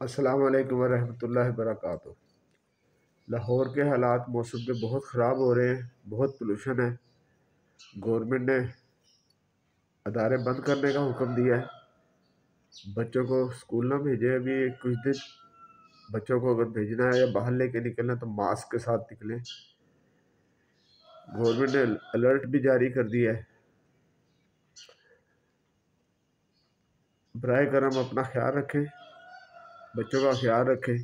अस्सलाम वालेकुम वरहमतुल्लाहि वबरकातुहू। लाहौर के हालात मौसम के बहुत ख़राब हो रहे हैं, बहुत पोल्यूशन है। गवर्नमेंट ने अदारे बंद करने का हुक्म दिया है। बच्चों को स्कूल ना भेजें अभी कुछ दिन। बच्चों को अगर भेजना है या बाहर लेके निकलना तो मास्क के साथ निकलें। गवर्नमेंट ने अलर्ट भी जारी कर दिया है। बराए करम अपना ख्याल रखें, बच्चों का ख्याल रखें।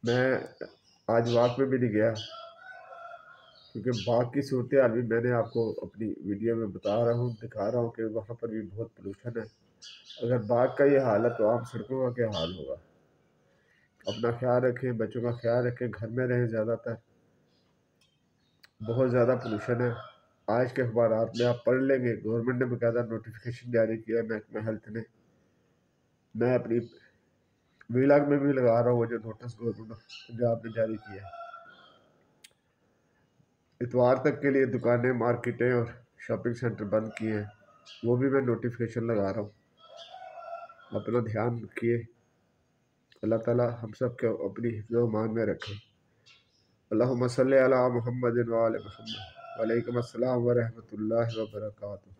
मैं आज वॉक पे भी नहीं गया क्योंकि बाग की सूरत हाल भी मैंने आपको अपनी वीडियो में बता रहा हूँ, दिखा रहा हूँ कि वहाँ पर भी बहुत पोल्यूशन है। अगर बाग का ये हाल है तो आम सड़कों का क्या हाल होगा। अपना ख्याल रखें, बच्चों का ख्याल रखें, घर में रहें। ज़्यादातर बहुत ज़्यादा पोल्यूशन है। आज के अखबारात में आप पढ़ लेंगे, गवर्नमेंट ने बाकायदा नोटिफिकेशन जारी किया महकमा हेल्थ ने। मैं अपनी वीलॉग में भी लगा रहा हूँ वो जो नोटिस गवर्नमेंट पंजाब ने जारी किया है। इतवार तक के लिए दुकानें, मार्केटें और शॉपिंग सेंटर बंद किए हैं। वो भी मैं नोटिफिकेशन लगा रहा हूँ। अपना ध्यान रखिए। अल्लाह ताला हम सब को अपनी हिफ्ज़-ओ अमान में रखे। अल्लाहुम्मा सल्लि अला मुहम्मदिन व आले मुहम्मद। वालेकुम अस्सलाम व रहमतुल्लाहि व बरकातुहू।